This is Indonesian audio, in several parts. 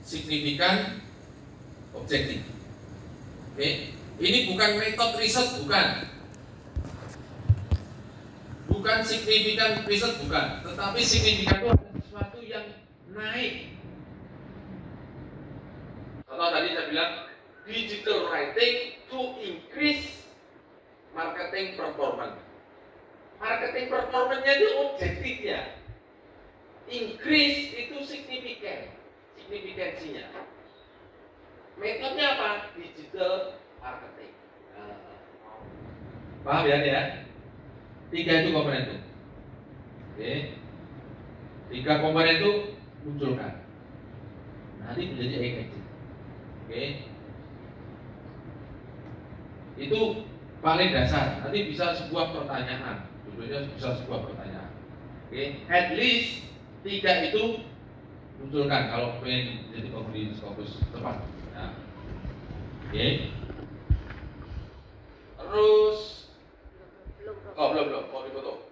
signifikan, objektif. Oke, ini bukan metode riset, bukan signifikan riset, bukan, tetapi signifikan itu ada sesuatu yang naik. Contoh tadi saya bilang digital writing to increase marketing performance. Marketing performance-nya itu objektifnya. Increase itu signifikansinya. Metodenya apa? Digital marketing. Paham ya? 3 itu komponen itu. Oke. 3 komponen itu munculkan. Nanti menjadi engaging. Oke. Itu paling dasar. Nanti bisa sebuah pertanyaan. Judulnya bisa sebuah pertanyaan. Oke. At least 3 itu munculkan kalau pengen jadi komoditi Scopus tepat. Nah. Oke. Terus belum mau dipoto.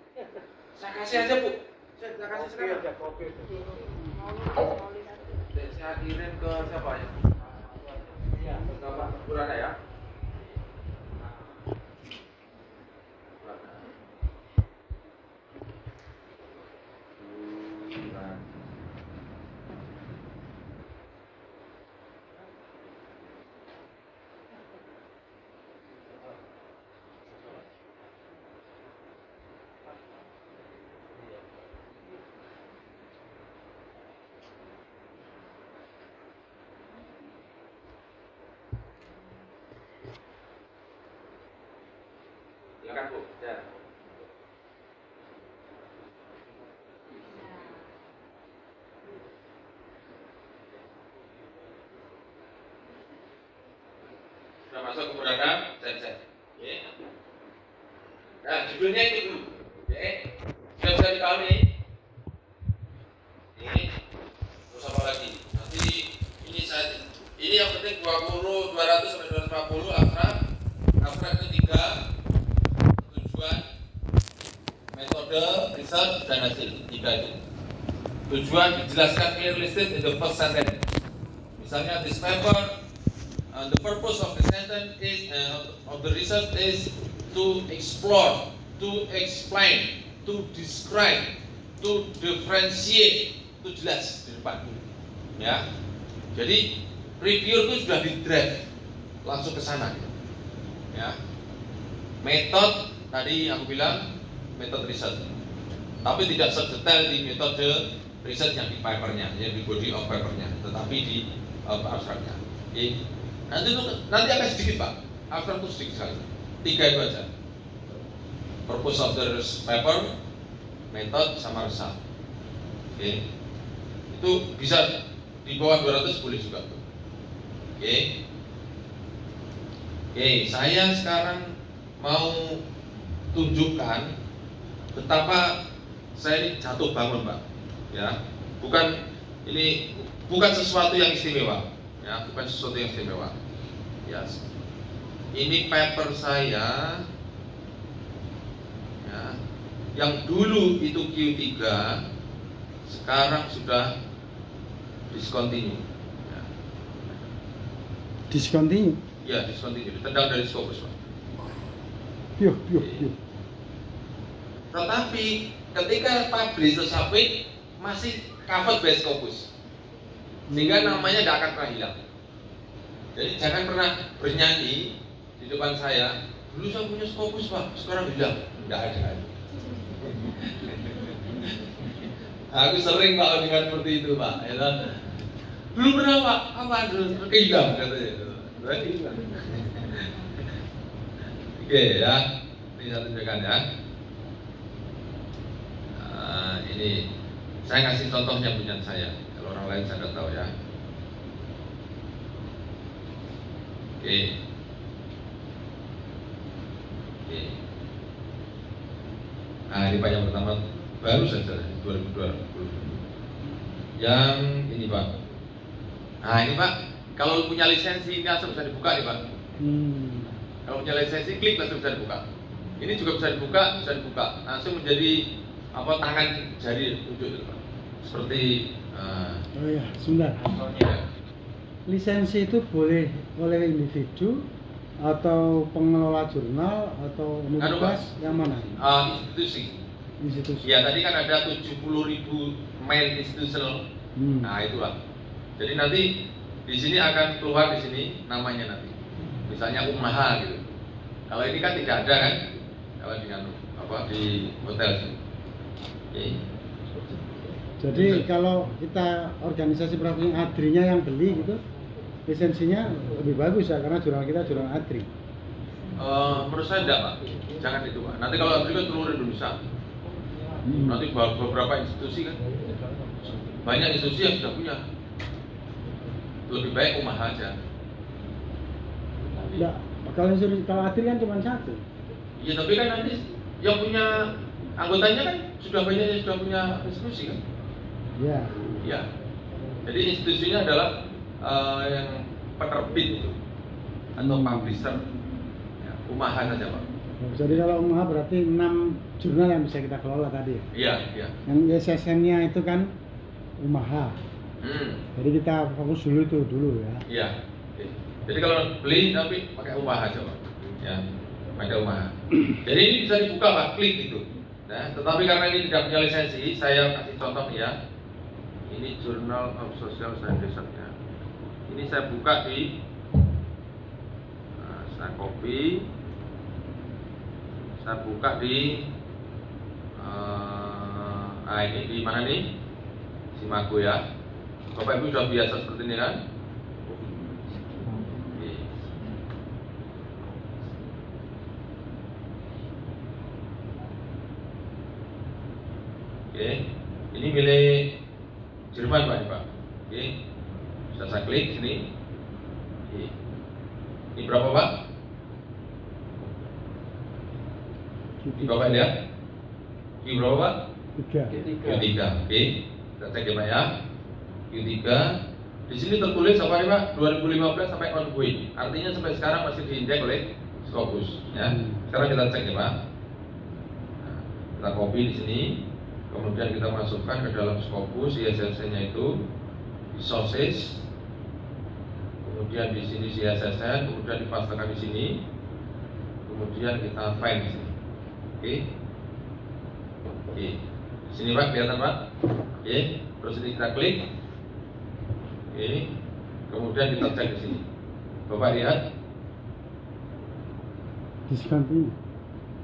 Saya kasih aja, Bu. Saya kasih sekarang. Saya kirim ke siapa ya? Iya, ke Bapak Burana ya. Silakan, Bu. Ya. Sudah masuk ke program, set. Oke. Nah, judulnya itu dulu. Oke. Sudah bisa dipahami? Ini terus apa lagi? Nanti ini yang penting 200 sampai 250 abstrak ketiga, tujuan, metode, riset, dan hasil. 3 itu. Tujuan dijelaskan clear listed in the first sentence. Misalnya this paper, the purpose of the sentence is of the research is to explore, to explain, to describe, to differentiate. Itu jelas di depan. Ya. Jadi review itu sudah di drive langsung ke sana. Ya. Metode tadi aku bilang metode riset, tapi tidak sedetail di metode riset yang di papernya, yang di body of papernya, tetapi di abstraknya. Oke. Nanti akan sedikit, Pak. Abstrak itu sedikit sekali. 3 itu aja. Purpose of the paper, method, sama result. Oke. Itu bisa di bawah 200 boleh juga. Oke. Oke, saya sekarang mau tunjukkan betapa saya ini jatuh bangun, Pak. Ya, bukan sesuatu yang istimewa. Ya, bukan sesuatu yang istimewa. Ya, ini paper saya. Ya, yang dulu itu Q3, sekarang sudah discontinue. Ya. Discontinue? Ya, discontinue. Ditendang dari Scopus, Pak. Yuk. Tetapi ketika publish submit masih covered by Scopus, sehingga namanya tidak akan pernah hilang. Jadi jangan pernah bernyanyi di depan saya, dulu saya punya Scopus, Pak, sekarang hilang. Tidak ada. Aku sering, Pak, dengan seperti itu, Pak. Ya, dulu pernah, Pak, apa dulu hilang katanya. Hilang. Oke ya, ini saya tunjukkan ya. Nah, ini saya kasih contohnya punya saya. Kalau orang lain saya tidak tahu ya. Oke. Nah, ini Pak yang pertama baru saja 2020. Yang ini, Pak. Nah, ini, Pak, kalau punya lisensi ini langsung bisa dibuka nih, Pak. Kalau punya lisensi klik langsung bisa dibuka. Ini juga bisa dibuka langsung menjadi tangan jari tunjuk itu, Pak. Seperti oh ya, sebentar. Contohnya. lisensi itu boleh oleh individu atau pengelola jurnal atau universitas yang mana? Institusi. Institusi. Ya tadi kan ada 70.000 main institutional. Nah itulah. Jadi nanti di sini akan keluar di sini namanya nanti. Misalnya Umaha gitu. Kalau ini kan tidak ada kan? Kalau di hotel sini. Okay. Jadi kalau kita organisasi profesi ADRI-nya yang beli gitu, lisensinya lebih bagus ya karena jurnal kita jurnal ADRI. Menurut saya enggak Pak. Jangan itu Pak. Nanti kalau ADRI kan seluruh Indonesia. Nanti beberapa institusi kan. Banyak institusi yang sudah punya. Lebih baik Umaha aja. Enggak, kalau ADRI kan cuma satu. Iya tapi kan nanti yang punya anggotanya kan sudah banyak yang sudah punya institusi kan? Iya. Iya. Jadi institusinya adalah yang penerbit itu atau publisher. Ya, Umaha saja Pak. Jadi kalau Umaha berarti 6 jurnal yang bisa kita kelola tadi. Iya, iya. Yang SSN-nya itu kan Umaha. Jadi kita fokus dulu itu dulu ya. Iya. Oke. Jadi kalau beli tapi pakai Umaha aja Pak. Ya. Pakai Umaha. Jadi ini bisa dibuka Pak, klik gitu. Nah, tetapi karena ini tidak punya lisensi, saya kasih contoh ya. Ini Journal of Social Sciences ya. Ini saya buka di, saya copy, saya buka di, ini di mana nih? Simago ya. Bapak Ibu sudah biasa seperti ini kan? Oke, ini milik Jerman Pak. Oke, bisa saya klik sini. Oke. Ini berapa Pak? Ini Bapak lihat. Ini berapa Pak? 3. Q3. Oke, kita cek ya Pak ya. Q3. Di sini tertulis apa ya Pak? 2015 sampai ongoing. Artinya sampai sekarang masih diindeks oleh Scopus. Ya. Sekarang kita cek ya Pak. Nah, kita copy di sini. Kemudian kita masukkan ke dalam Scopus ISSN-nya itu di sources, kemudian di sini ISSN, kemudian dipastekan di sini, kemudian kita find di sini. Oke, oke, di sini Pak kelihatan Pak. Oke, terus ini kita klik. Oke, kemudian kita cek di sini. Bapak lihat,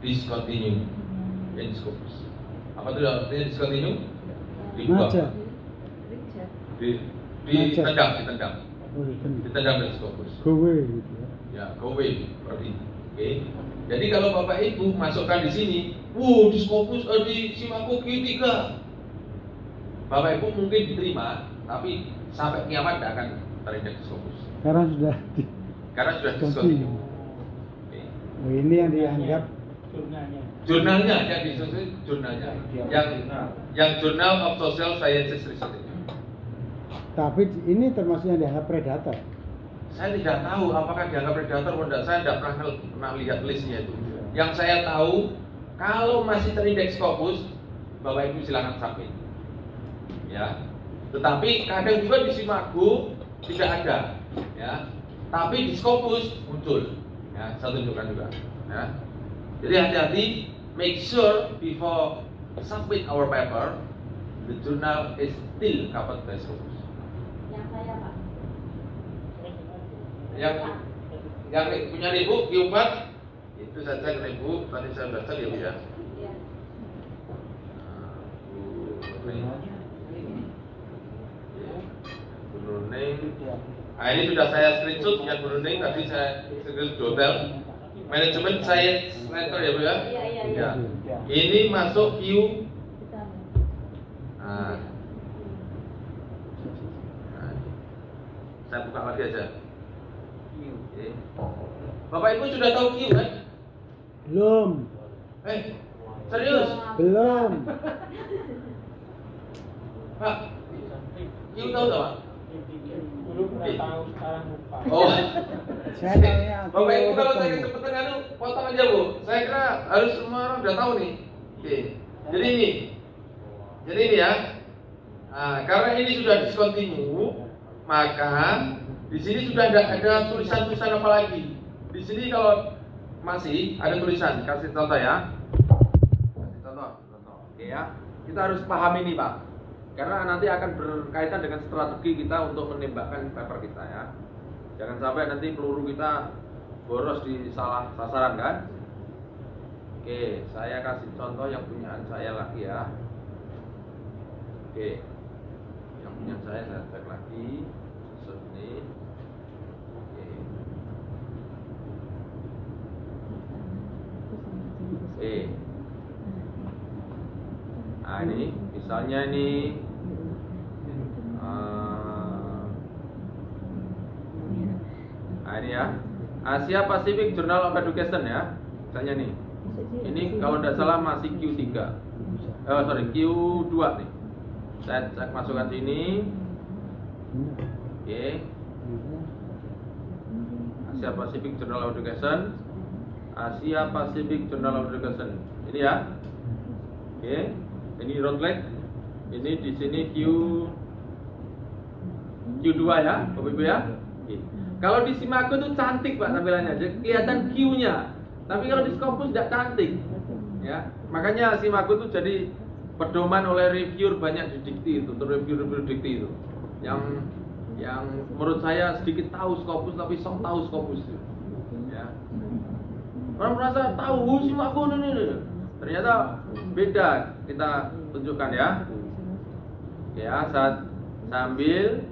discontinue in Scopus. Apa itu artinya discontinue? Dibuang. Ditendang. Ditendang dari Scopus. Go away gitu ya. Ya, go away berarti. Oke. Jadi kalau Bapak Ibu masukkan di sini, di Scopus di Simago Q3. Bapak Ibu mungkin diterima, tapi sampai kiamat tidak akan terindeks Scopus. Karena sudah discontinue. Okay. Oh, ini yang dianggap jurnalnya yang disusun jurnalnya yang Journal of Social Sciences Research. Tapi ini termasuk yang dianggap predator. Saya tidak tahu apakah dianggap predator atau tidak. Saya tidak pernah lihat listnya itu. Yang saya tahu kalau masih terindeks Scopus, Bapak Ibu silakan submit. Ya. Tetapi kadang juga di Simago tidak ada. Ya. Tapi di Scopus muncul. Ya, saya tunjukkan juga. Ya. Jadi hati-hati, make sure before submit our paper, the journal is still covered by Scopus. Yang saya Pak. Yang punya Ibu Q4 itu saja ke Ibu. Tadi saya baca ya Bu ya. Iya. Bruning. Nah ini sudah saya screenshot yang Bruning. Tadi saya screenshot hotel. Manajemen Science Center ya Bu ya? Iya. Ini masuk Q. Nah. Saya buka lagi aja. Oke. Bapak Ibu sudah tahu Q kan? Belum. Serius? Belum. Pak, Q tahu tak Pak? Dulu pernah tahu, sekarang lupa. Oh. Saya tanya. Bapak Ibu kalau saya kesempatan potong aja Bu. Saya kira harus semua orang udah tahu nih. Oke. Jadi ini ya. Nah, karena ini sudah discontinue, maka Di sini sudah tidak ada tulisan-tulisan apa lagi. Di sini kalau masih ada tulisan, kasih contoh ya. Kasih contoh. Oke ya. Kita harus paham ini Pak, karena nanti akan berkaitan dengan strategi kita untuk menembakkan paper kita ya. Jangan sampai nanti peluru kita boros di salah sasaran kan. Oke, saya kasih contoh yang punyaan saya lagi ya. Oke, yang punya saya cek lagi ini. Oke. Nah ini misalnya ini nah ini ya, Asia Pacific Journal of Education ya. Misalnya nih, ini kalau tidak salah masih Q3, Q2 nih. Saya cek masukkan sini. Oke. Asia Pacific Journal of Education, Asia Pacific Journal of Education. Ini ya. Oke. Ini roundlet. Ini di sini Q2 ya, Bapak Ibu ya. Oke. Kalau di Simago tuh cantik Pak tampilannya, kelihatan Q-nya. Tapi kalau di Scopus tidak cantik. Ya. Makanya Simago tuh jadi pedoman oleh reviewer banyak di dikti itu, untuk reviewer dikti itu. Yang menurut saya sedikit tahu Scopus tapi sok tahu Scopus itu. Ya. Orang merasa tahu Simago ini. Ternyata beda, kita tunjukkan ya. Ya, saat sambil.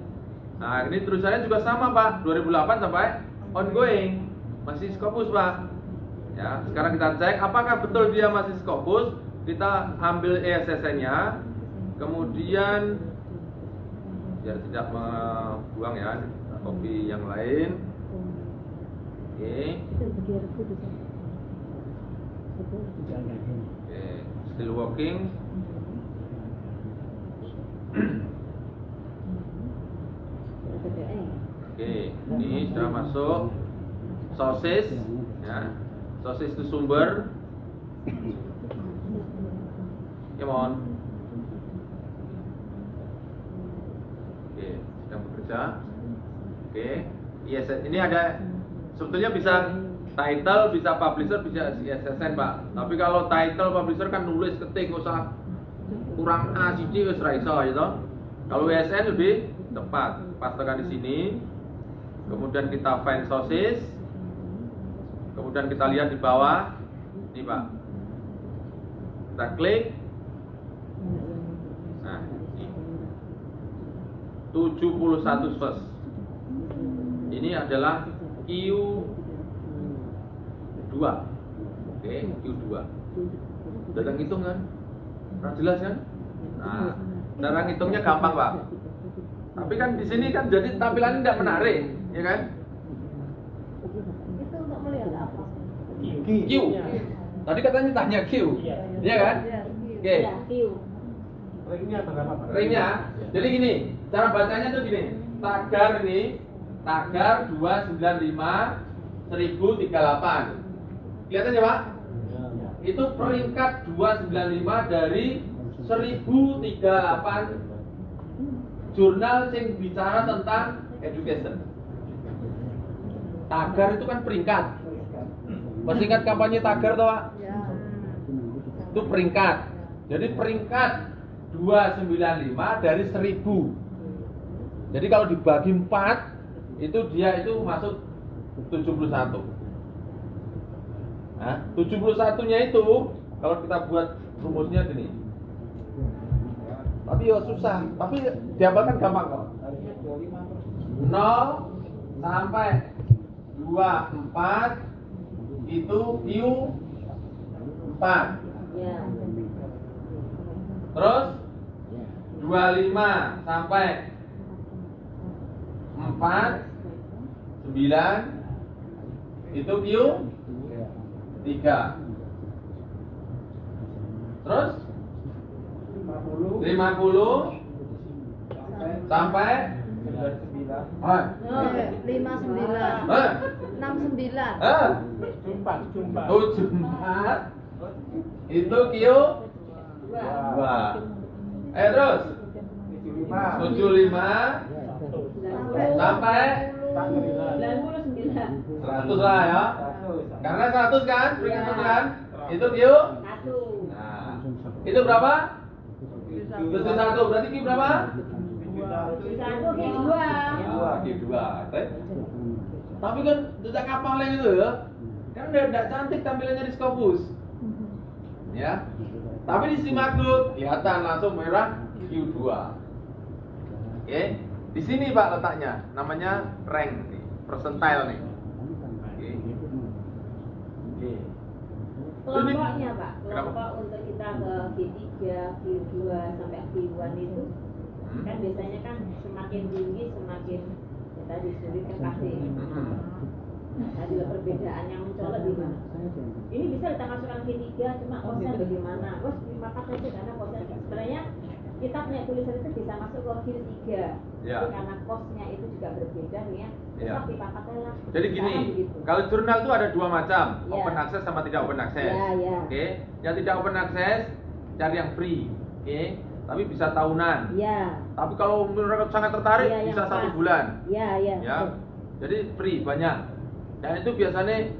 Nah, ini tulisannya juga sama Pak, 2008 sampai ongoing, masih Scopus Pak. Ya, sekarang kita cek apakah betul dia masih Scopus. Kita ambil ESSN-nya, kemudian biar tidak membuang ya, copy yang lain. Oke. Oke, still working. Oke, ini sudah masuk sosis, ya, sosis itu sumber. Come on. Oke, sedang bekerja. Oke, yes, ini ada sebetulnya bisa title, bisa publisher, bisa ISSN Pak. Tapi kalau title publisher kan nulis ketik, usah kurang A, C, wis ra iso gitu. Kalau ISSN lebih tepat. Pastekan di sini. Kemudian kita find sources. Kemudian kita lihat di bawah. Ini Pak. Kita klik. Nah, ini 71 source. Ini adalah Q2. Oke, Q2. Udah ngitung kan? Nah, jelas kan? Nah, cara ngitungnya gampang Pak. Tapi kan di sini kan jadi tampilannya tidak menarik, ya kan? Itu untuk melihat apa? Q. Tadi katanya tanya Q, iya kan? Oke. Ringnya berapa Pak? Ringnya, jadi gini, cara bacanya tuh gini. Tagar ini, tagar 295 1038. Kelihatan ya Pak? Itu peringkat 295 dari 1038 jurnal yang bicara tentang education. Tagar itu kan peringkat. Masih ingat kampanye tagar toh Pak? Ya. Itu peringkat. Jadi peringkat 295 dari 1000. Jadi kalau dibagi 4 itu dia itu masuk 71. Nah, 71-nya itu kalau kita buat rumusnya gini. Tapi ya susah, tapi dihafalkan gampang kok. 0 sampai 24 itu Q4. Ya. Terus 25 sampai 4 9 itu Q3. Terus 50 sampai 59. 69. 74 itu Q2. Terus 75 sampai 99. 100 lah ya. Karena 100 kan, peringkat 1 kan? Itu Q. 1. Nah, itu berapa? 71. Berarti Q berapa? 1 Q 2. Q 2. Tapi kan jejak kapalnya itu ya. Kan udah tidak cantik tampilannya di Scopus. Ya. Tapi di Simakhluk kelihatan langsung merah Q2. Oke. Di sini Pak letaknya, namanya rank nih, percentile nih. Oke. Oke. Kelompoknya Pak, Kenapa? kelompok untuk kita ke Q3, Q2 sampai Q1 itu kan biasanya kan semakin tinggi semakin ya tadi sulit kan pasti. Tadi perbedaan yang mencolok di mana? Ini bisa kita masukkan Q3 cuma kosnya bagaimana? Bos terima kasih aja karena kosnya sebenarnya kita punya tulisan itu bisa masuk ke Q3. Ya. Tapi karena kosnya itu juga berbeda nih ya. Ya. Tapi pakatnya lah. Jadi gini, Misalkan begitu. kalau jurnal itu ada dua macam, Ya. open access sama tidak open access. Ya, ya. Oke, yang tidak open access cari yang free, oke, tapi bisa tahunan. Iya. Tapi kalau mereka sangat tertarik Iya, yang bisa 1 pas. bulan, Iya, iya. ya. Jadi free banyak. Dan itu biasanya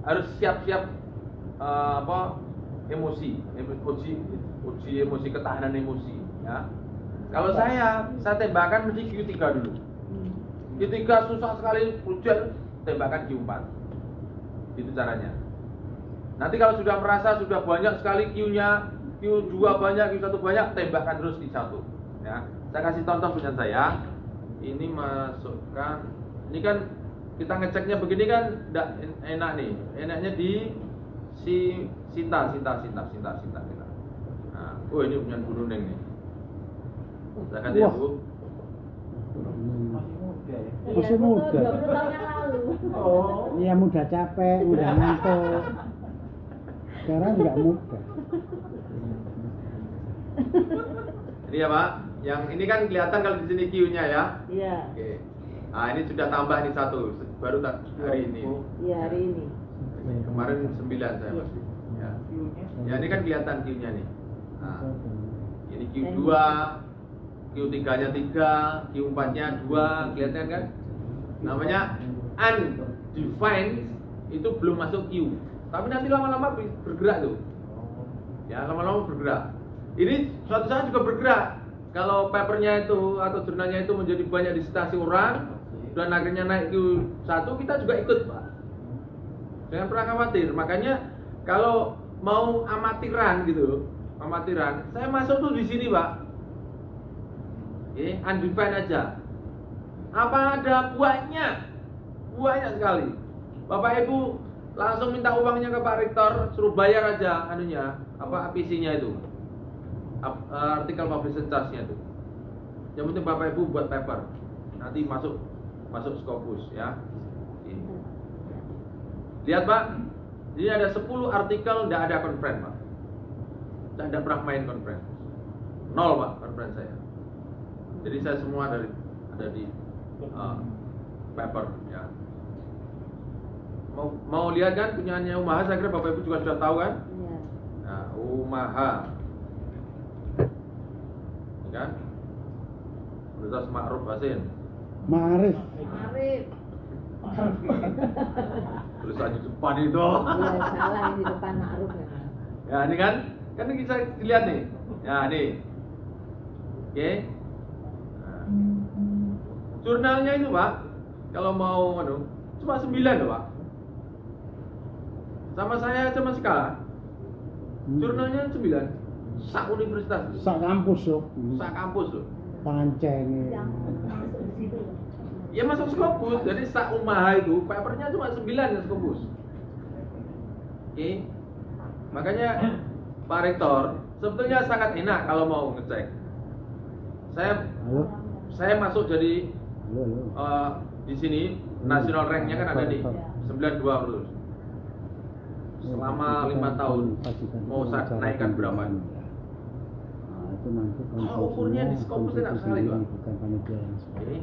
harus siap-siap emosi, uji emosi, ketahanan emosi, ya. Kalau saya tembakan mesti Q3 dulu. Q3 susah sekali hujan, tembakan Q4. Itu caranya. Nanti kalau sudah merasa sudah banyak sekali Q-nya, Q2 banyak, Q1 banyak, tembakkan terus Q1. Ya. Saya kasih contoh punya saya. Ini masukkan, ini kan kita ngeceknya begini kan enggak enak nih. Enaknya di Sinta. Nah, oh ini punya Bu Nuneng nih. Saya kasih ya, Bu. Masih muda. 20 tahun yang lalu. Iya muda capek, muda ngantuk. Sekarang nggak muda. Ini ya Pak, yang ini kan kelihatan kalau di sini Q-nya ya. Iya. Oke. Nah ini sudah tambah nih 1, baru hari ini. Iya, hari ini. Kemarin 9 saya masih. Ya. Ya ini kan kelihatan Q-nya nih. Nah, ini Q2, Q3-nya 3, Q4-nya 2, kelihatan kan? Namanya undefined, itu belum masuk Q. Tapi nanti lama-lama bergerak tuh. Ya, lama-lama bergerak. Ini suatu saat juga bergerak. Kalau papernya itu atau jurnalnya itu menjadi banyak disitasi orang dan akhirnya naik Q1, kita juga ikut, Pak. Jangan pernah khawatir. Makanya kalau mau amatiran gitu, saya masuk tuh di sini, Pak. Oke, undefined aja. Apa ada buahnya? Buahnya sekali. Bapak Ibu langsung minta uangnya ke Pak Rektor, suruh bayar aja anunya, APC-nya itu. Artikel publication charge-nya itu. Yang penting Bapak Ibu buat paper. Nanti masuk Scopus ya. Ini. Lihat Pak, ini ada 10 artikel tidak ada conference Pak. Saya tidak pernah main conference. 0 Pak conference saya. Jadi saya semua ada di paper ya. Mau lihat kan punyaannya Umaha, saya kira Bapak Ibu juga sudah tahu kan? Iya. Nah, Umaha. Ini kan? Universitas Ma'ruf Hasin. Ma'arif. Arif. Tulisan di depan itu. Iya, salah yang di depan Ma'ruf ya. Ya, ini kan? Kan bisa dilihat nih. Ya, nih. Oke. Nah. Jurnalnya itu, Pak, kalau mau cuma 9 loh, Pak. Sama saya aja masih kalah. Jurnalnya 9. Sak universitas. Sak kampus loh. Sak kampus loh. Panceng. Yang masuk di situ. Ya masuk Scopus. Jadi sak Umaha itu papernya cuma 9 ya Scopus. Oke. Makanya Pak Rektor sebetulnya sangat enak kalau mau ngecek. Halo. Saya masuk jadi Halo. di sini national rank-nya kan ada nih 92 terus. Selama 5 tahun mau saya naikkan berapa? Nah, itu nanti Oh, umurnya di Scopus enak sekali, Pak. bukan panitia yang Oke.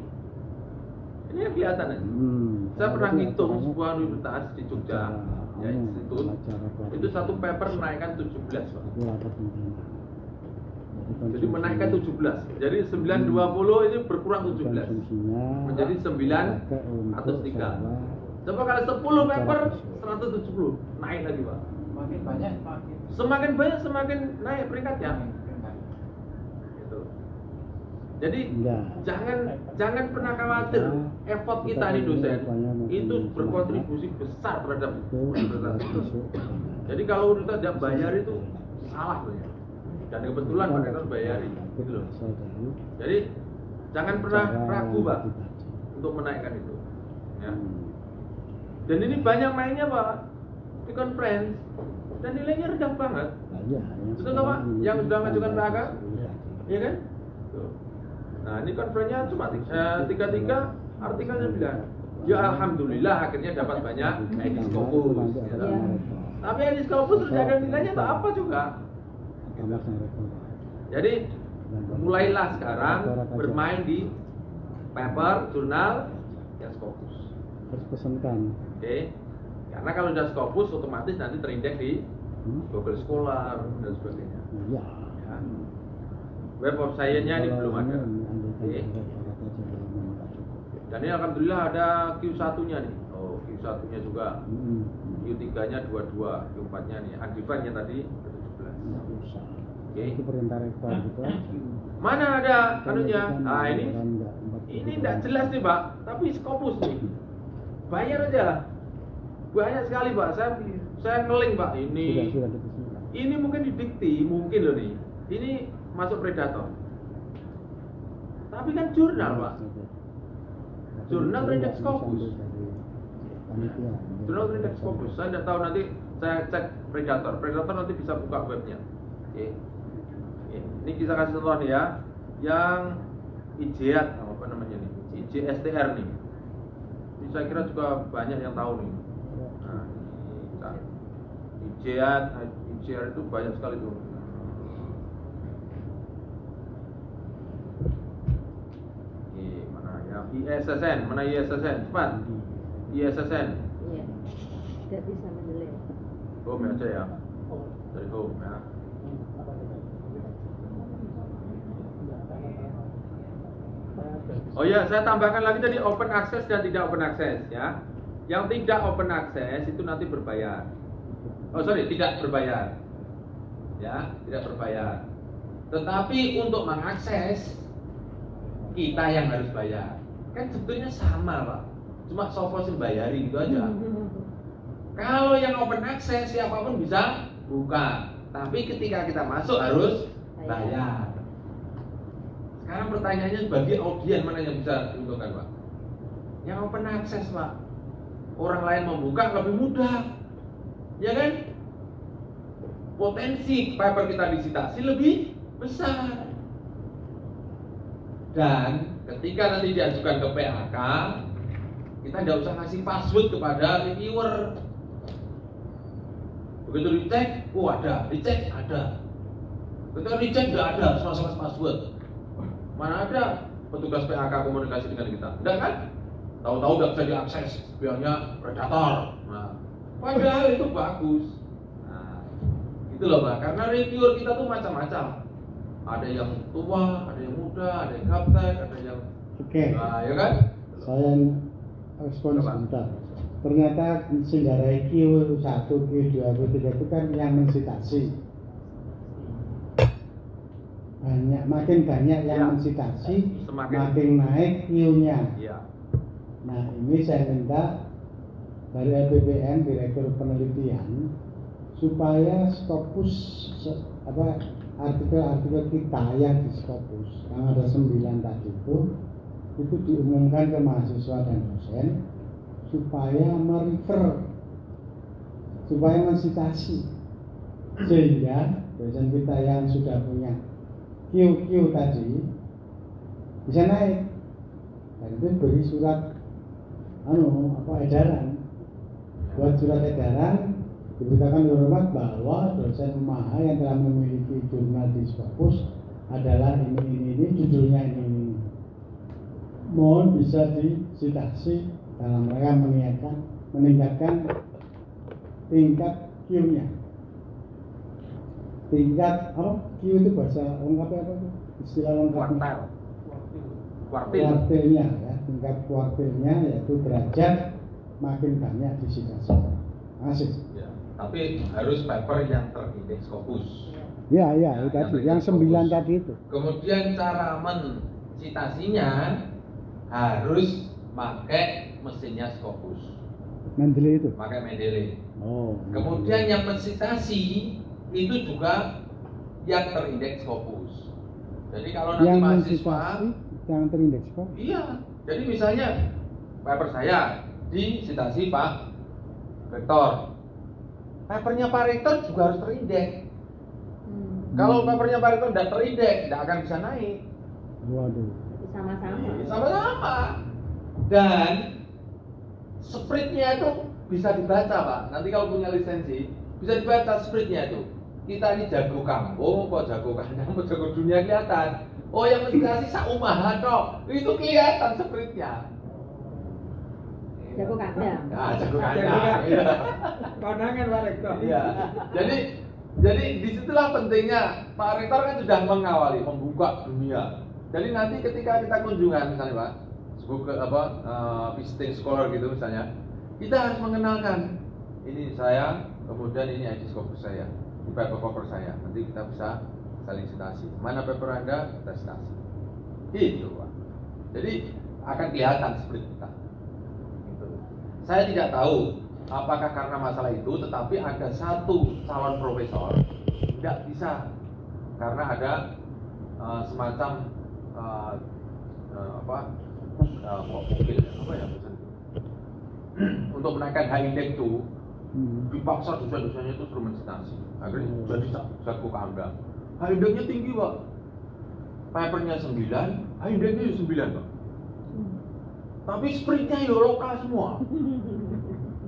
Ini yang kelihatan ya. Saya pernah ngitung sebuah universitas di Jogja, ya institut. Itu satu paper menaikkan 17, Pak. Itu rapat pimpinan. Jadi Jadi menaikkan 17. Jadi 920 ini berkurang 17. Menjadi 903. Coba kali 10 paper 170. Naik lagi, Pak. Makin banyak Semakin banyak semakin naik peringkatnya. Gitu. Jadi jangan pernah khawatir effort kita di dosen itu berkontribusi besar terhadap kualitas itu. Jadi kalau kita tidak bayar itu salah banyak. Dan kebetulan Pak Rektor bayari, gitu loh. Jadi jangan pernah ragu, Pak, untuk menaikkan itu. Ya. Dan ini banyak mainnya, Pak, di conference. Dan nilainya rendah banget. Betul nggak, Pak? Yang sudah mengajukan PHK? Iya kan? Tuh. Nah, ini conference-nya cuma 33, artikelnya bilang, ya alhamdulillah akhirnya dapat banyak edis Scopus. Ya, tapi edis Scopus terus jaga nilainya tak apa juga. Jadi mulailah sekarang bermain di paper, jurnal, ya Scopus. Harus pesankan. Oke. Karena kalau sudah Scopus otomatis nanti terindeks di Google Scholar dan sebagainya. Iya. Ya. Web of Science-nya ini belum ada. Oke. Dan ini alhamdulillah ada Q1-nya nih. Oh, Q1-nya juga. Q3-nya 22, Q4-nya nih. Andivannya tadi 17. Oke. Itu perintah rektor gitu. Mana ada anunya? Nah, ini enggak jelas nih, Pak. Tapi Scopus nih. Bayar aja. Banyak sekali, Pak. Saya ngeling, Pak. Ini mungkin didikti, mungkin loh nih. Ini masuk predator. Tapi kan jurnal, Pak. Jurnal terindeks Scopus. Jurnal terindeks Scopus. Saya tidak tahu, nanti saya cek predator. Predator nanti bisa buka webnya. Oke. Ini kita kasih contoh nih ya. Yang IJAT, apa namanya nih? IJSTR nih. Ini saya kira juga banyak yang tahu nih. Nah, IJR itu banyak sekali tuh. Mana ya? ISSN, mana ISSN? Cepat. ISSN. Iya. Tidak bisa mendelay. Home aja ya. Dari home ya. Oh ya, saya tambahkan lagi tadi open access dan tidak open access ya. Yang tidak open access itu nanti berbayar. Oh sorry, tidak berbayar. Ya, tidak berbayar. Tetapi untuk mengakses kita yang harus bayar. Kan sebetulnya sama, Pak. Cuma software yang bayari gitu aja. Kalau yang open access siapapun bisa buka. Tapi ketika kita masuk harus bayar. Sekarang pertanyaannya bagi audien mana yang bisa diuntungkan, Pak? Yang open access, Pak. Orang lain membuka lebih mudah, ya kan? Potensi paper kita disitasi lebih besar. Dan ketika nanti diajukan ke PHK, kita tidak usah ngasih password kepada reviewer. Begitu dicek, oh ada, dicek ada. Begitu dicek tidak ada, sama-sama password. Mana ada petugas PHK komunikasi dengan kita? Tidak kan? Tahu-tahu tidak bisa diakses, biarnya predator. Nah, padahal itu bagus. Nah, itu loh, Pak. Karena reviewer kita tuh macam-macam. Ada yang tua, ada yang muda, ada yang gaptek, ada yang. Oke. Nah, ya kan? Saya respon sebentar. Ternyata Singgarai Q1, Q2, Q3 itu kan yang mensitasi. Makin banyak yang mensitasi, makin naik Q-nya. Ya. Nah, ini saya minta dari LPPN, Direktur Penelitian, supaya Scopus artikel-artikel kita yang di Scopus yang ada 9 tadi itu diumumkan ke mahasiswa dan dosen supaya merefer, supaya mensitasi, sehingga dosen kita yang sudah punya QQ tadi bisa naik. Dan itu beri surat edaran. Buat surat edaran diberitakan hormat bahwa dosen UMAHA yang telah memiliki jurnal di Scopus adalah ini, judulnya ini. Mohon bisa disitasi dalam rangka meningkatkan tingkat Q-nya. tingkat apa Q itu bahasa lengkapnya apa? Istilah lengkapnya. Kuartilnya ya, tingkat kuartilnya yaitu derajat makin banyak disitasi. Asik. Ya, tapi harus paper yang terindeks Scopus. Ya, itu tadi yang 9 tadi itu. Kemudian cara mencitasinya harus pakai mesinnya Scopus. Mendeley itu. Pakai Mendeley. Oh. Kemudian yang mencitasi itu juga yang terindeks Scopus. Jadi kalau nanti yang mahasiswa yang terindeks kok? iya. Jadi misalnya paper saya disitasi Pak Rektor. Papernya Pak Rektor juga harus terindeks. Kalau papernya Pak Rektor tidak terindeks, tidak akan bisa naik. Waduh. Sama-sama. Sama-sama. Dan spreadnya itu bisa dibaca Pak. Nanti kalau punya lisensi bisa dibaca spreadnya itu. Kita ini jago kampung, kok jago kandang, kok jago dunia kelihatan. Oh yang mencitasi saumaha toh, itu kelihatan spreadnya. Jago kandang. Nah, jago kandang. Pandangan Pak Rektor. Iya. Jadi disitulah pentingnya Pak Rektor kan sudah mengawali, membuka dunia. Jadi nanti ketika kita kunjungan misalnya Pak, visiting scholar gitu misalnya, kita harus mengenalkan ini saya, kemudian ini ID Scopus saya, di paper saya. Nanti kita bisa saling citasi. Mana paper Anda, kita citasi. Gitu Pak. Jadi akan kelihatan split kita. Gitu. Saya tidak tahu apakah karena masalah itu, tetapi ada satu calon profesor tidak bisa karena ada semacam mungkin apa ya untuk menaikkan high index itu dipaksa dosen-dosennya itu suruh mencitasi. Akhirnya jadi jago kandang. High indexnya tinggi Pak. Papernya 9, high indexnya 9 Pak. Tapi spreadnya ya lokal semua.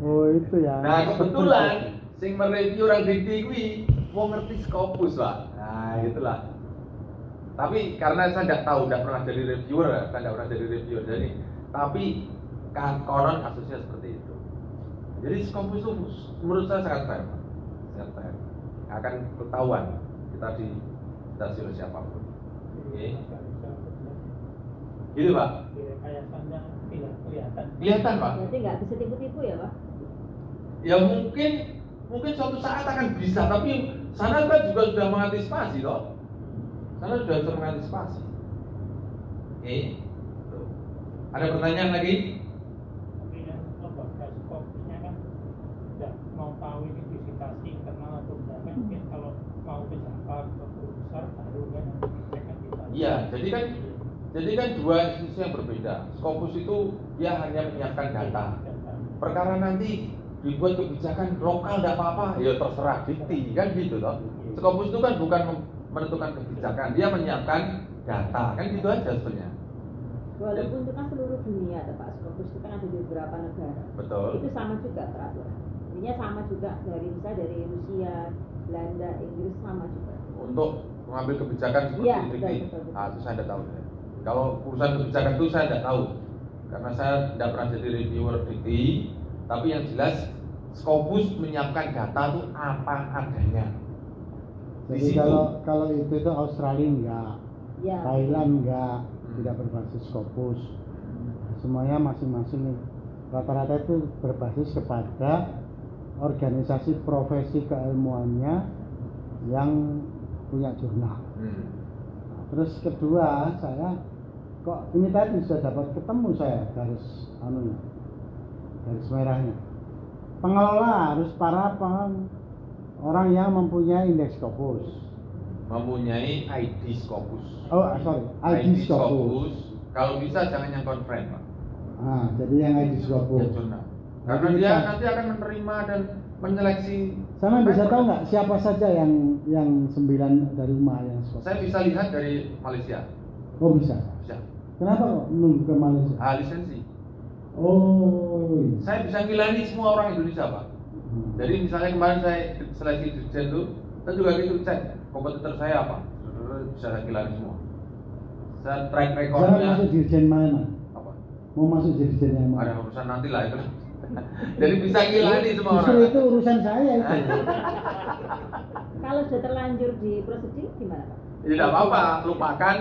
Oh itu ya. Nah kebetulan sing mereview orang dikti kuwi mau ngerti Scopus Pak. Nah itulah. Tapi karena saya tidak tahu, tidak pernah jadi reviewer, jadi tapi kan konon kasusnya seperti itu. Jadi Scopus itu menurut saya sangat fair, Pak. Sangat fair. Akan ketahuan kita dikasih oleh siapapun. Oke. Gitu Pak. Kayaknya tidak kelihatan. Kelihatan Pak. Berarti nggak bisa tipu-tipu ya Pak? Ya mungkin suatu saat akan bisa, tapi sana kan juga sudah mengantisipasi loh. Sana sudah mengantisipasi. Oke. Tuh. Ada pertanyaan lagi? Tapi yang lembaga Scopusnya kan tidak mau tahu ini visitasi internal atau enggak kan mungkin kalau mau ke Jakarta atau guru besar baru kan mereka bisa. Iya, jadi kan dua institusi yang berbeda. Scopus itu dia hanya menyiapkan data. Perkara nanti dibuat kebijakan lokal tidak apa-apa, ya terserah dikti kan gitu loh. Scopus itu kan bukan menentukan kebijakan, dia menyiapkan data kan gitu aja sebenarnya. Walaupun itu kan seluruh dunia Pak, Scopus itu kan ada di beberapa negara. Betul. Itu sama juga peraturan. Intinya sama juga dari Rusia, Belanda, Inggris sama juga. Untuk mengambil kebijakan seperti ya, dikti. betul. Nah, itu saya tidak tahu. Kalau urusan kebijakan itu saya tidak tahu. Karena saya tidak pernah jadi reviewer dikti, tapi yang jelas Scopus menyiapkan data itu apa adanya. Jadi kalau itu Australia enggak, Ya. Thailand enggak, tidak berbasis Scopus. Semuanya masing-masing rata-rata itu berbasis kepada organisasi profesi keilmuannya yang punya jurnal. Nah, terus kedua saya kok ini tadi sudah dapat ketemu saya garis merahnya. Pengelola harus para orang yang mempunyai indeks Scopus. Mempunyai ID Scopus. Oh, sorry, ID Scopus. Kalau bisa jangan yang konfren, Pak. Ah, jadi yang ID Scopus. Ya, jurnal. Karena dia nanti akan menerima dan menyeleksi. Sama bisa tahu nggak siapa saja yang 9 dari rumah yang Scopus? Saya bisa lihat dari Malaysia. Oh bisa. Bisa. Kenapa kok nunggu ke Malaysia? Lisensi. Oh. Iya. Saya bisa ngilani semua orang Indonesia, Pak. Jadi misalnya kemarin saya seleksi dirjen itu, saya juga gitu cek kompetitor saya apa, bisa saya ngilani semua. Saya track recordnya. Saya masuk dirjen mana? Apa? Mau masuk dirjen yang mana? Ada urusan nanti lah itu. Jadi bisa ngilani semua Justru orang. itu urusan saya itu. Kalau sudah terlanjur di prosedur gimana Pak? Tidak apa-apa, lupakan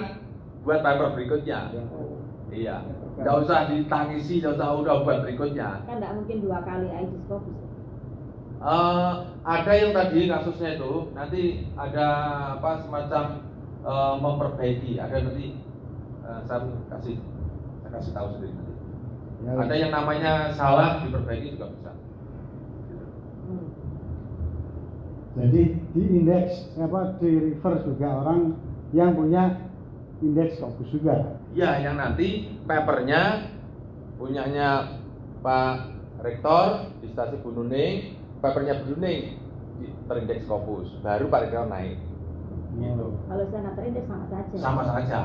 buat paper berikutnya. Iya. Tidak usah ditangisi, tidak usah udah buat berikutnya. Kan tidak mungkin 2 kali AIDS Scopus. Ada yang tadi kasusnya itu nanti ada apa semacam memperbaiki. Ada nanti saya kasih tahu sendiri nanti. Ya, Ada yang namanya salah diperbaiki juga bisa. Jadi di indeks di refer juga orang yang punya indeks Scopus juga. Ya, yang nanti papernya punyanya Pak Rektor di stasiun Bununing, papernya Bununing terindeks Scopus, baru Pak Rektor naik. Gitu. Kalau saya nggak terindeks sama saja. Sama saja.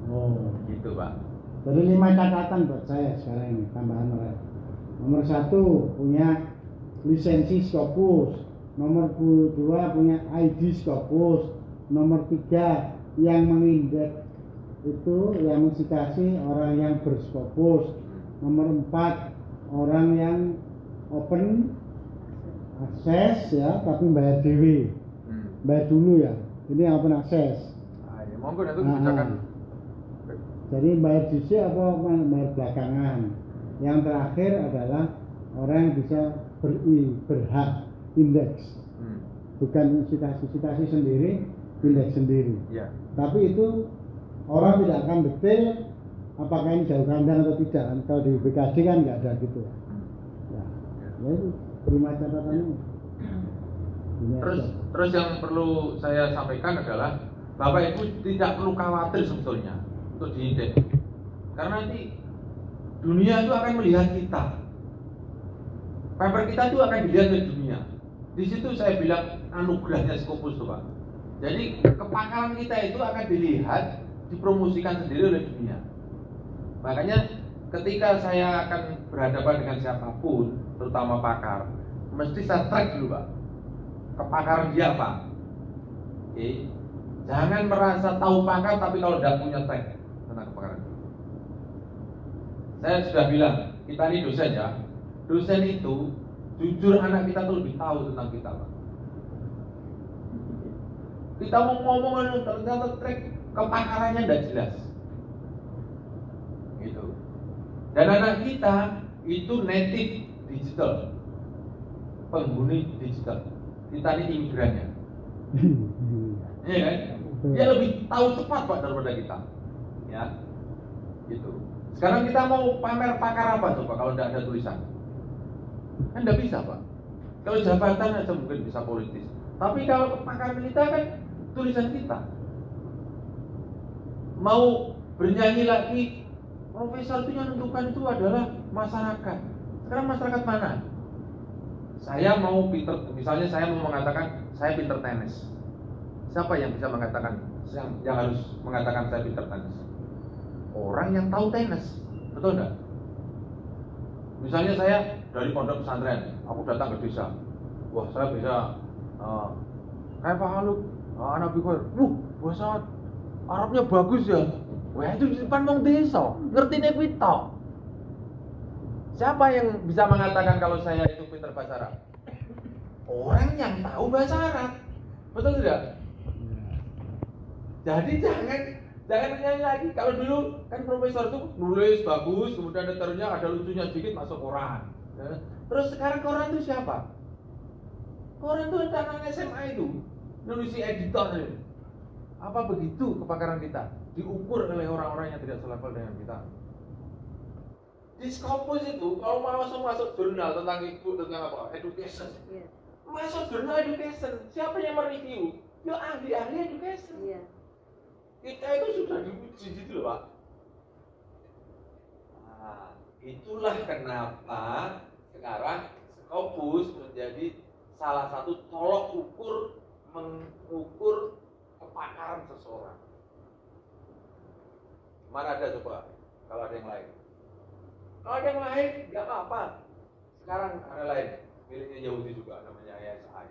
Oh. Gitu, Pak. Jadi 5 catatan buat saya sekarang ini tambahan mereka. Nomor 1 punya lisensi Scopus. Nomor 2 punya ID Scopus. Nomor 3 yang mengindeks itu yang mesti kasih orang yang berskopus. Nomor 4 orang yang open akses ya tapi bayar dewi. Bayar dulu ya. Ini yang open akses. Ya, monggo nanti kebijakan. Jadi bayar disi apa bayar belakangan. Yang terakhir adalah orang yang bisa berhak indeks. Bukan citasi sendiri, indeks sendiri. Ya. Tapi itu orang tidak akan detail apakah ini jauh kandang atau tidak. Kalau di BKD kan nggak ada gitu. Ya, itu 5 catatannya. Terus yang perlu saya sampaikan adalah Bapak Ibu tidak perlu khawatir sebetulnya untuk diindeks. Karena nanti dunia itu akan melihat kita. Paper kita itu akan dilihat oleh dunia. Di situ saya bilang anugerahnya Scopus tuh Pak. Jadi kepakaran kita itu akan dilihat, dipromosikan sendiri oleh dunia. Makanya ketika saya akan berhadapan dengan siapapun, terutama pakar, mesti saya track dulu Pak. Kepakaran dia apa? Oke. Jangan merasa tahu pakar tapi kalau tidak punya track tentang kepakaran. Saya sudah bilang, kita ini dosen ya. Dosen itu jujur anak kita tuh lebih tahu tentang kita Pak. Kita mau ngomong ternyata track kepakarannya tidak jelas. Gitu. Dan anak kita itu native digital, penghuni digital. Kita ini imigrannya. Iya kan? Dia lebih tahu cepat Pak daripada kita. Ya. Gitu. Sekarang kita mau pamer pakar apa coba kalau tidak ada tulisan? Kan tidak bisa Pak. Kalau jabatan aja mungkin bisa politis. Tapi kalau pakar militer kan tulisan kita. Mau bernyanyi lagi, profesor itu yang menentukan itu adalah masyarakat. Sekarang masyarakat mana? Saya mau pinter, misalnya saya mau mengatakan saya pinter tenis. Siapa yang bisa mengatakan yang harus mengatakan saya pinter tenis? Orang yang tahu tenis, betul enggak? Misalnya saya dari pondok pesantren, aku datang ke desa. Wah, saya bisa kayak Pak Haluk, anak bikor. Bahasa Arabnya bagus ya. Wah, itu di depan wong desa, ngertine kuwi tok. Siapa yang bisa mengatakan kalau saya itu pintar bahasa Arab? Orang yang tahu bahasa Arab. Betul tidak? Jadi jangan nyanyi lagi. Kalau dulu kan profesor itu nulis bagus, kemudian detailnya ada lucunya sedikit masuk koran. Terus sekarang koran itu siapa? Koran itu anak SMA itu nulis editor. Apa begitu kepakaran kita? Diukur oleh orang-orang yang tidak selevel dengan kita. Di Scopus itu kalau mau masuk jurnal tentang apa? Education. Iya. Masuk jurnal education, siapa yang mereview? Ya ahli-ahli education. Iya. Kita itu sudah diuji gitu loh Pak. Nah, itulah kenapa sekarang Scopus menjadi salah satu tolok ukur mengukur kepakaran seseorang. Mana ada coba kalau ada yang lain? Kalau ada yang lain, nggak apa-apa. Sekarang ada lain, miliknya Yahudi juga, namanya ISI.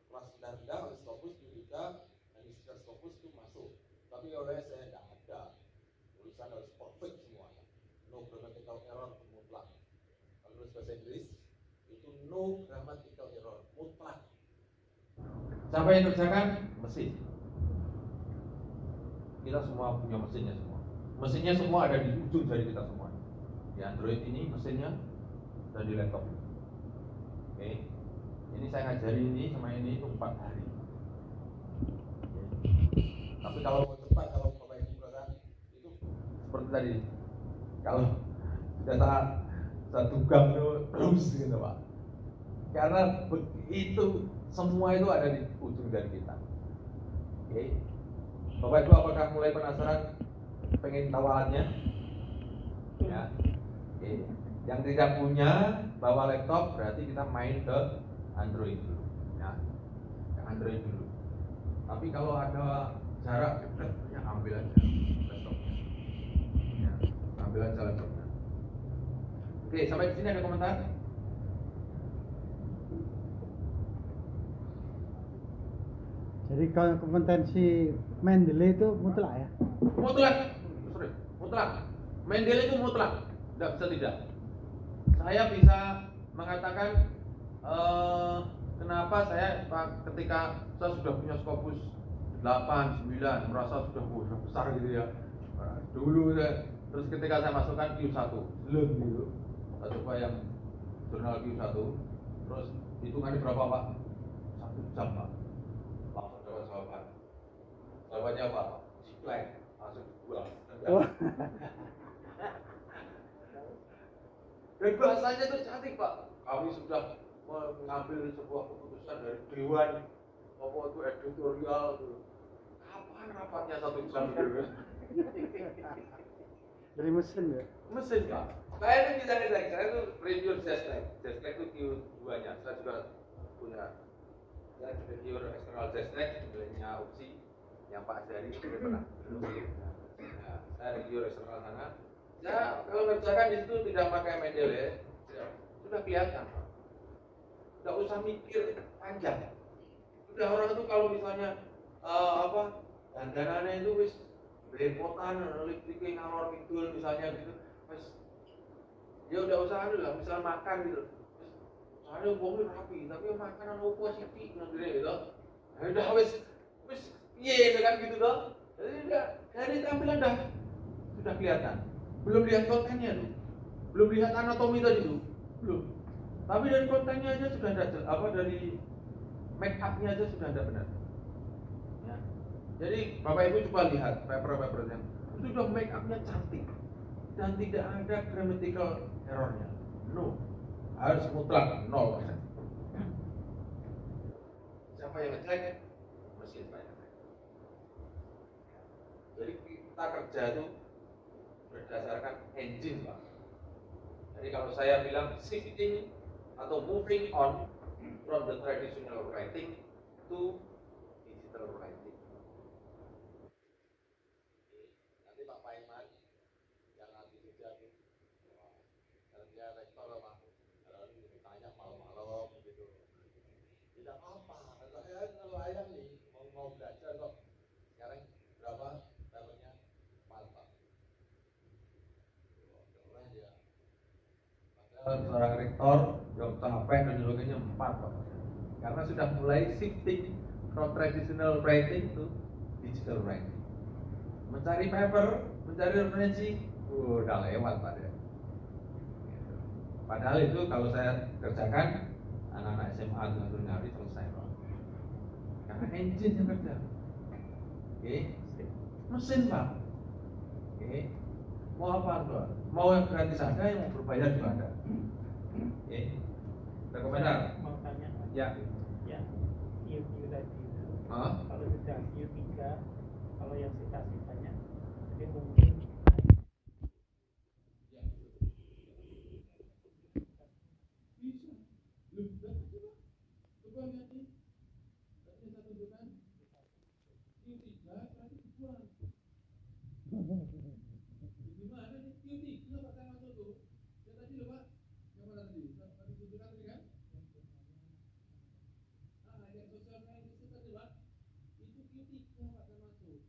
Kelas rendah, Scopus juga, Mr. Scopus itu masuk. Tapi oleh saya nggak ada. Tulisan harus perfect semuanya. No grammatical error. menulis bahasa Inggris itu no grammatical error, mutlak. Siapa yang kerjakan? Mesin. Kita semua punya mesinnya semua. Mesinnya semua ada di ujung jari kita semua. Di Android ini mesinnya dan di laptop. Oke. Ini saya ngajari ini sama ini itu 4 hari. Tapi kalau mau cepat, kalau Bapak Ibu beratan itu seperti tadi. Kalau sudah satu gam itu terus gitu Pak. Karena itu semua itu ada di ujung jari kita. Oke. Bapak Ibu apakah mulai penasaran pengen tahu alatnya? Ya. Oke. Yang tidak punya bawa laptop berarti kita main ke Android dulu. Ya. Ke Android dulu. Tapi kalau ada jarak dekat ya ambil aja laptopnya. Ya, ambil aja laptopnya. Oke, sampai di sini ada komentar? Jadi kalau kompetensi Mendeley itu mutlak ya? Mutlak. Sorry, mutlak. Mendeley itu mutlak. Tidak bisa tidak. Saya bisa mengatakan kenapa saya ketika saya sudah punya Scopus 8, 9 merasa sudah besar gitu ya. Dulu saya, terus ketika saya masukkan Q1 belum gitu. Saya coba yang jurnal Q1 terus hitungannya berapa Pak? 1 jam Pak. Langsung dapat jawaban. Jawabannya apa? Ciplek, langsung dibuang. Dan bahasanya itu cantik Pak. Kami sudah mengambil sebuah keputusan dari Dewan apa itu editorial itu. Kapan rapatnya 1 jam gitu? Dari mesin ya? Mesin Pak. Saya itu bisa lagi, saya itu review Zestec. Zestec itu Q2 nya. Saya juga punya. Saya review eksternal Zestec, nilainya opsi yang Pak Azhari itu pernah. Nah, saya review eksternal sana. Ya, kalau ngerjakan di situ tidak pakai Mendeley, ya, sudah kelihatan. Tidak usah mikir panjang. Sudah orang itu kalau misalnya dandanannya itu wis repotan, listriknya ngalor ngidul misalnya gitu, wis ya udah usah lah, misal makan gitu. Soalnya uangnya rapi, tapi makanan opo sithik ngene gitu. Ya udah wis piye kan gitu toh. Jadi udah dari tampilan sudah kelihatan. Belum lihat kontennya tuh, belum lihat anatomi tadi tuh, belum. Tapi dari kontennya aja sudah ada, dari make up-nya aja sudah ada benar. Ya. Jadi Bapak Ibu coba lihat paper-papernya, itu sudah make up-nya cantik dan tidak ada grammatical error-nya, no, harus mutlak 0%. Siapa yang ngecek? Mesin Pak yang ngecek. Jadi kita kerja itu berdasarkan engine Pak. Jadi kalau saya bilang shifting atau moving on from the traditional writing to digital writing. Nanti Pak Paiman yang nanti sudah dia rektor Pak, lalu ditanya malam-malam gitu. Tidak apa, saya nelayan nih mau belajar kok. Sekarang berapa levelnya? 4 Pak. Seorang rektor yang capek dan sebagainya 4 Pak. Karena sudah mulai shifting from traditional writing to digital writing. Mencari paper, mencari referensi, udah lewat Pak ya. Padahal itu kalau saya kerjakan anak-anak SMA itu nyari selesai Pak. Karena engine yang kerja. Oke, mesin Pak. Oke. Mau apa Pak? Mau yang gratis ada, yang mau berbayar juga ada. Oke. Ada komentar? Mau tanya? Ya. Ya, Q tadi itu. Kalau sudah Q3, kalau yang sisa-sisanya, jadi mungkin Coba lihat nih. Tadi saya tunjukkan Q3 tadi dibuang. Gimana nih Q3 pakai masuk tuh? Ya tadi loh Pak. Yang mana tadi? Tadi tunjukkan tadi kan? Yang social science itu tadi Pak. Itu Q3 pakai masuk.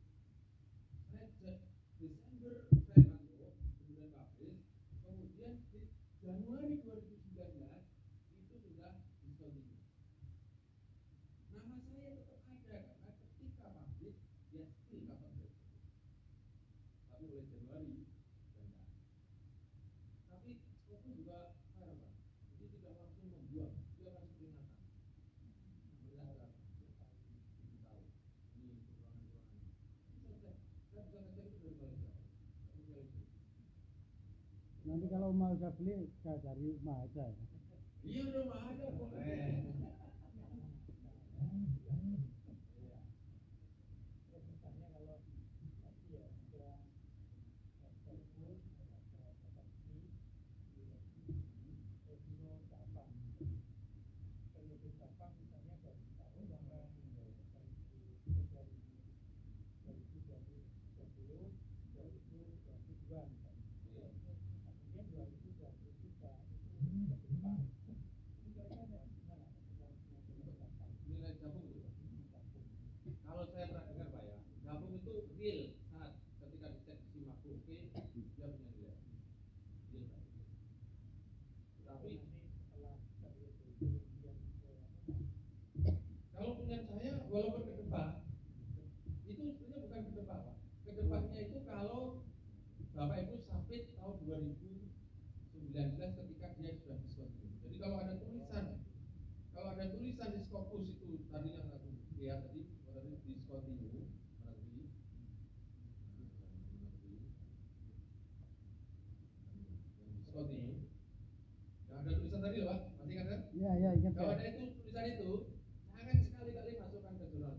Saya cek Desember saya masuk, kemudian publish, kemudian Januari 2019 itu sudah discontinue. Nama saya tetap ada karena ketika pabrik dia still cover director. Tapi mulai Januari sudah enggak. Tapi Skopus juga fair, Pak. Jadi tidak langsung membuang, dia kasih peringatan. Peringatan 7 tahun. Ini kekurangan-kekurangan. Saya bisa ngecek itu dari Malaysia. Nanti kalau mau saya beli, saya cari rumah aja ya. Iya udah mah ada boleh. Misalnya kalau tadi ya ada telepon, ada properti, resiko Jepang, periode Jepang misalnya dari tahun yang dari 2020, 2022 misalnya. Kemudian 2023 itu Jepang. Nilai gabung itu. Kalau saya pernah dengar Pak ya, gabung itu real saat ketika dicek simak oke dia punya nilai. Real Pak. Tapi setelah periode kemudian kalau punya saya walaupun kedebak itu sebenarnya bukan kedebak Pak. Kedebaknya itu kalau Bapak Ibu submit tahun 2019 ketika dia sudah discontinue. Jadi kalau ada tulisan di Skopus itu tadi yang aku lihat tadi discontinue discontinue. Yang ada tulisan tadi loh Pak, masih ingat kan? Iya, ingat. Kalau ada itu tulisan itu, jangan sekali-kali masukkan ke jurnal.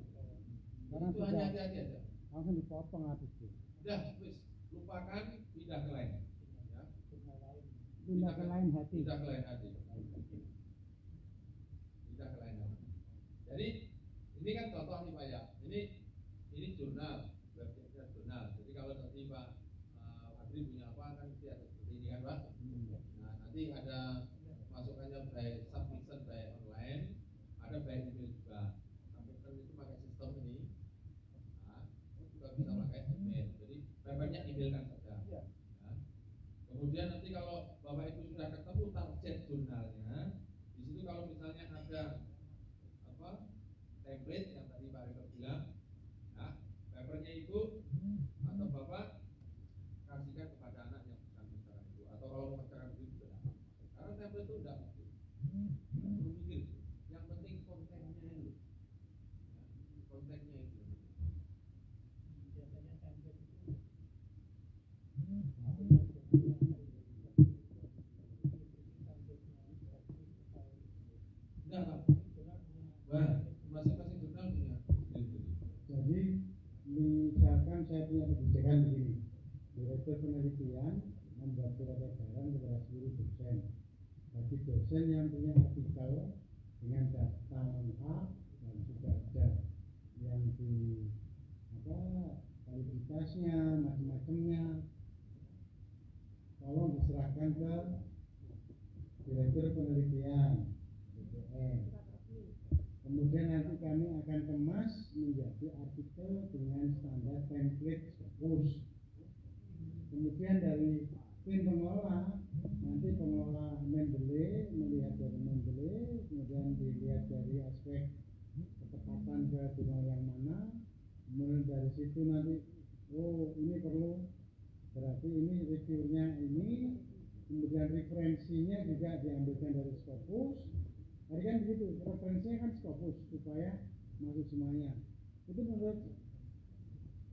Karena itu hanya hati-hati aja. Langsung dipotong habis itu. Udah, please lupakan, pindah ke lain. Ya. Pindah ke lain hati. Pindah ke lain hati. Pindah ke lain hati. Jadi ini kan contoh nih Pak ya. Ini jurnal, website jurnal. Jadi kalau nanti Pak Adri punya apa kan mesti ada seperti ini kan Pak. Nah nanti ada masukannya by submission by online, ada by email juga. Submission itu pakai sistem ini. Nah, juga bisa pakai email. Jadi banyak email kan saja. Ya. Kemudian nanti kalau Bapak Ibu sudah ketemu target jurnalnya, di situ kalau misalnya ada apa template yang tadi Pak Rektor bilang, nah papernya Ibu atau Bapak kasihkan kepada anak yang sedang mengerjakan itu, atau kalau mengerjakan itu juga tidak apa-apa. Karena template itu tidak penting, perlu mikir. Yang penting kontennya itu, ya, kontennya itu. biasanya template itu Enggak, masing-masing jurnal punya. Jadi misalkan saya punya kebijakan begini, direktur penelitian membuat surat edaran kepada seluruh dosen. Bagi dosen yang punya artikel dengan data lengkap dan sudah ada yang di kualitasnya, macam-macamnya, tolong diserahkan ke direktur penelitian BPN. Kemudian nanti kami akan kemas menjadi artikel dengan standar template Skopus. Kemudian dari tim pengelola, nanti pengelola Mendeley melihat dari Mendeley, kemudian dilihat dari aspek ketepatan ke jurnal yang mana, kemudian dari situ nanti, oh ini perlu, berarti ini reviewnya ini, kemudian referensinya juga diambilkan dari Skopus. Tadi kan begitu, referensinya kan Skopus supaya masuk semuanya. Itu menurut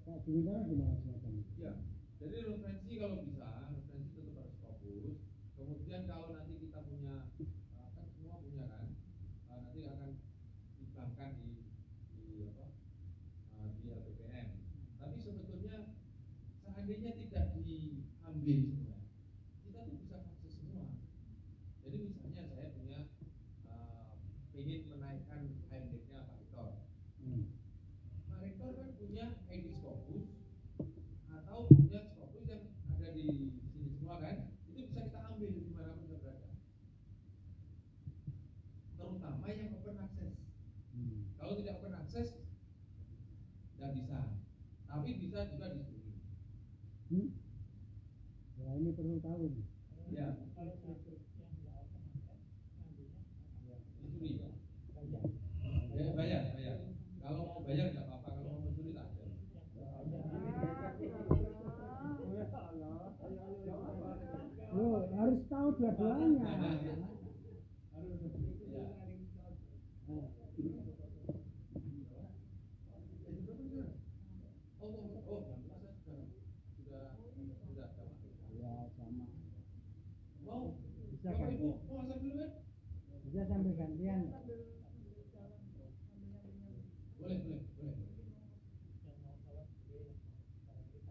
Pak Juwita gimana semacam itu? Ya, jadi referensi kalau bisa, referensi tetap harus Skopus. Kemudian kalau nanti kita punya, kan semua punya kan, nanti akan dikembangkan di LPPM. Tapi sebetulnya seandainya tidak diambil semua, kita tuh bisa akses semua. Jadi misalnya saya punya ingin menaikkan INDEX-nya Pak Rektor. Pak Rektor kan punya ID Skopus atau punya Skopus yang ada di sini semua kan, itu bisa kita ambil dimanapun kita berada. Terutama yang open access. Kalau tidak open access, tidak bisa. Tapi bisa juga di streaming. Ya ini perlu tahu nih. Ya. kalau Loh, harus tahu dua-duanya. Ya sama. Bisa gantian. Bisa sambil gantian. Boleh.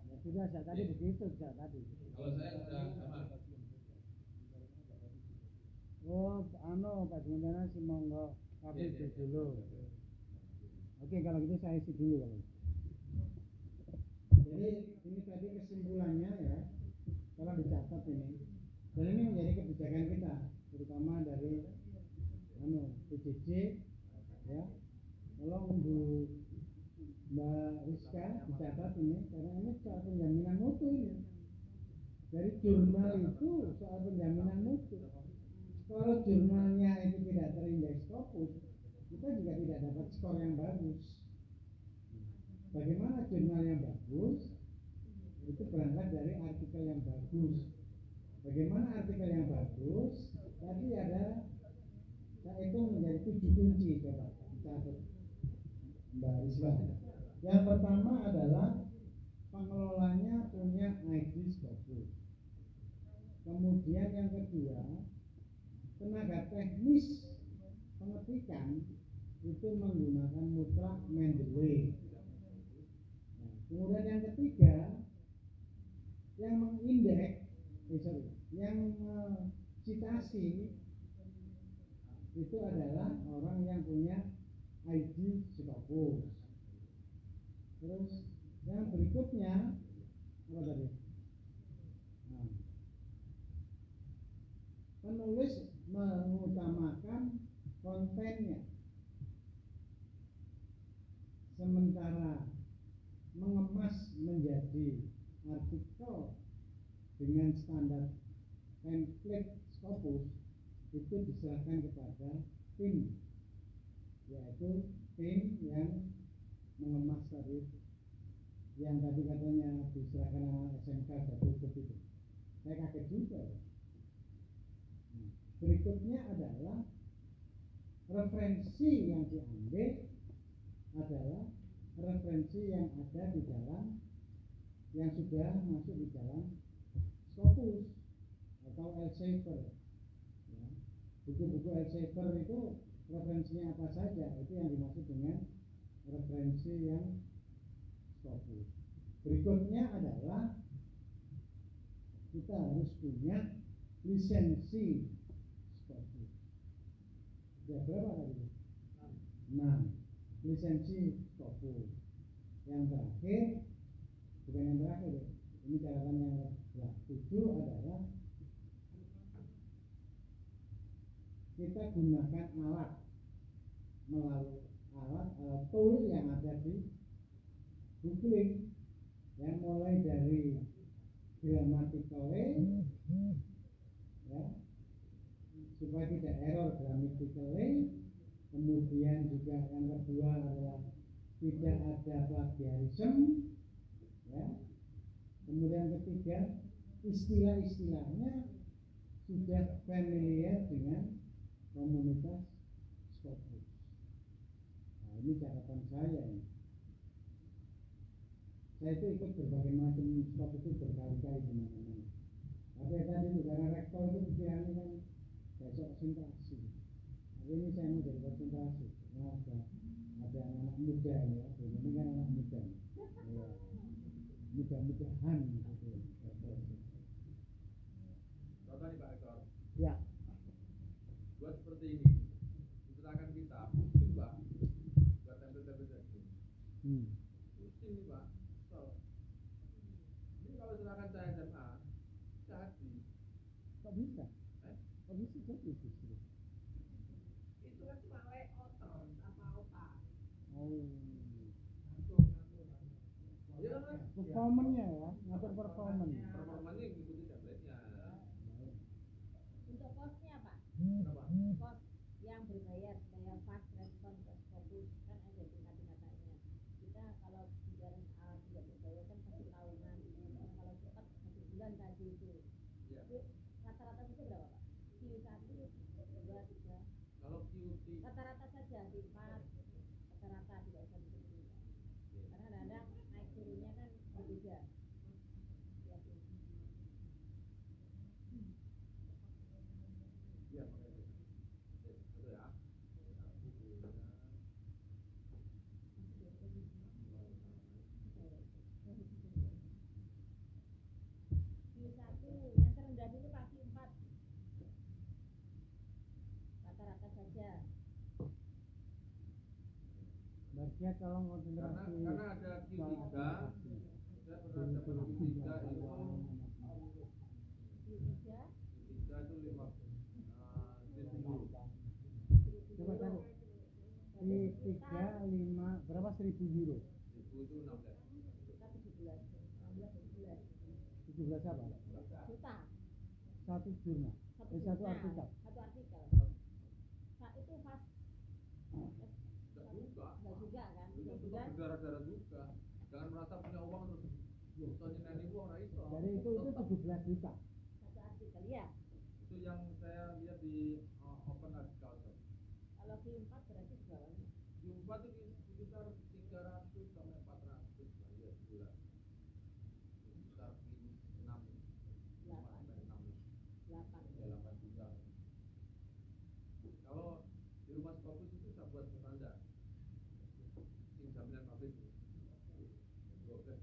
Ya sudah, saya tadi begitu saya tadi. Kalau saya sudah sama. Oh, Pak Sementara si monggo tapi Iya. dulu. Oke, kalau gitu saya isi dulu kalau. Jadi ini tadi kesimpulannya ya, kalau dicatat ini, dan ini menjadi kebijakan kita, terutama dari PJJ, ya. Tolong Mbak Rizka dicatat ini, karena ini soal penjaminan mutu ini. Dari jurnal itu soal penjaminan mutu. Kalau jurnalnya itu tidak terindeks Scopus, kita juga tidak dapat skor yang bagus. Bagaimana jurnal yang bagus? Itu berangkat dari artikel yang bagus. Bagaimana artikel yang bagus? Tadi ada, saya itu menjadi 7 kunci, coba catat Mbak Rizka. Yang pertama adalah pengelolanya punya ID Scopus. Kemudian yang kedua, tenaga teknis pengetikan itu menggunakan mutlak Mendeley. Nah, kemudian yang ketiga, yang mengindeks, yang citasi itu adalah orang yang punya ID Scopus. Terus yang berikutnya apa tadi? Nah, penulis mengutamakan kontennya, sementara mengemas menjadi artikel dengan standar template Scopus itu diserahkan kepada tim, yaitu tim yang mengemas tadi, yang tadi katanya diserahkan sama SMK tertutup itu. Saya kaget juga. Berikutnya adalah referensi yang diambil adalah referensi yang ada di dalam, yang sudah masuk di dalam Scopus atau Elsevier. Ya. Buku-buku Elsevier itu referensinya apa saja, itu yang dimaksud dengan referensi yang Scopus. Berikutnya adalah kita harus punya lisensi Scopus. Ya, berapa tadi? 6 lisensi Scopus. Yang terakhir, bukan yang terakhir ya, ini catatan yang ke-7 adalah kita gunakan alat, melalui alat tool yang ada di Googling, yang mulai dari grammatically, ya, supaya tidak error grammatically. Kemudian juga yang kedua adalah tidak ada plagiarism, ya. Kemudian ketiga, istilah-istilahnya sudah familiar dengan komunitas Scopus. Nah, ini catatan saya ini. Saya itu ikut berbagai macam Scopus itu berkali-kali di mana-mana. Tapi tadi itu karena rektor itu pikirannya kan besok konsentrasi. Hari ini saya mau jadi konsentrasi. Nah, ada anak muda ya. Ini kan anak muda. Ya. Mudah-mudahan gitu. Contoh nih Pak Rektor. Ya. Buat seperti ini, diserahkan kita, coba buat tempel-tempel tadi. Pusing nih Pak. So, ini kalau serahkan saya SMA, jadi. Kok bisa? Kok bisa jadi justru? Itu kan cuma layout apa apa. Oh. Ya kan? Performanya ya, ngatur performance. Performanya ngikuti template-nya. Untuk kosnya Pak, Kenapa? kos yang berbayar bayar fast respon ke Scopus kan ada tingkat-tingkatannya. Kita kalau bicara tidak berbayar kan pasti tahunan. Kalau cepat 1 bulan tadi itu. Ya. Itu 1 Q1, Q2, 3. Kalau Q3 Rata-rata saja Q4, rata-rata tidak usah disebut. Karena kadang-kadang naik turunnya kan berbeda. Ya, iya pakai itu. Itu ya. Q1 yang terendah dulu Pak Q4. Rata-rata saja. Bagian tolong konsentrasi. Karena ada Q3, saya pernah dapat Q3 itu Q3 itu 5 1000 Coba taruh. Di 3, 5, berapa 1000 euro? 1000 itu 16. kita 17, 16, 17 apa? juta. Satu jurnal. Satu artikel. Satu artikel. Nah, itu pas Enggak juga. enggak juga kan? Itu Enggak tetap juga. berdarah-darah juga. Jangan merasa punya uang terus soalnya nani uang ra iso. Jadi itu Tetap. 17 juta. Satu artikel ya. Itu yang saya lihat di Open Agriculture. Kalau Q4 berarti berapa? Q4 itu sekitar 300 sampai 400 lah ya sebulan. Sekitar 6 sampai 6 ya 8 juta. Kalau di rumah Scopus itu saya buat standar. Tim jaminan pabrik 12,5 juta. Dari pabrik.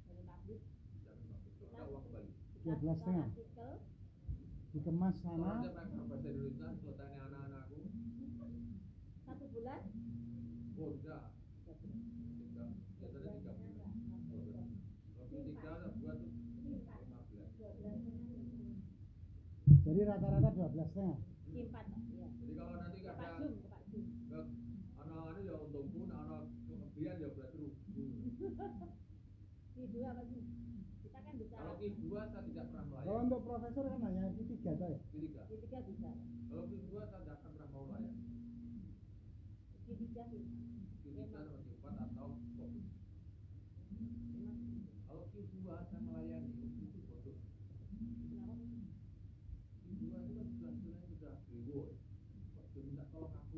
Jamin pabrik. Kalau ada uang kembali. 12,5. Artikel Dikemas Kalau sana. ada pakai bahasa Indonesia, kalau tanya anak-anakku, satu bulan. oh enggak. Biasanya 3 bulan. Kalau 3 ada buat tuh 15. Jadi rata-rata 12,5. Q4 ya. Jadi kalau nanti Ke Pak ada Jum, ke Pak Jum. anak-anak ya untungku, anak kelebihan ya berarti rugi. Q2 apa sih? Kita kan bisa. Kalau Q2 saya tidak pernah Kalau melayani. untuk profesor kan hanya Q3 saja. Q3. Q3 bisa. Kalau Q2 saya tidak akan pernah mau melayani. Q3 bisa. Q3 sama Q4 atau fokus. Kalau Q2 saya melayani itu bodoh. Kenapa? Q2 itu kan sudah reward. Kok dia minta tolong aku.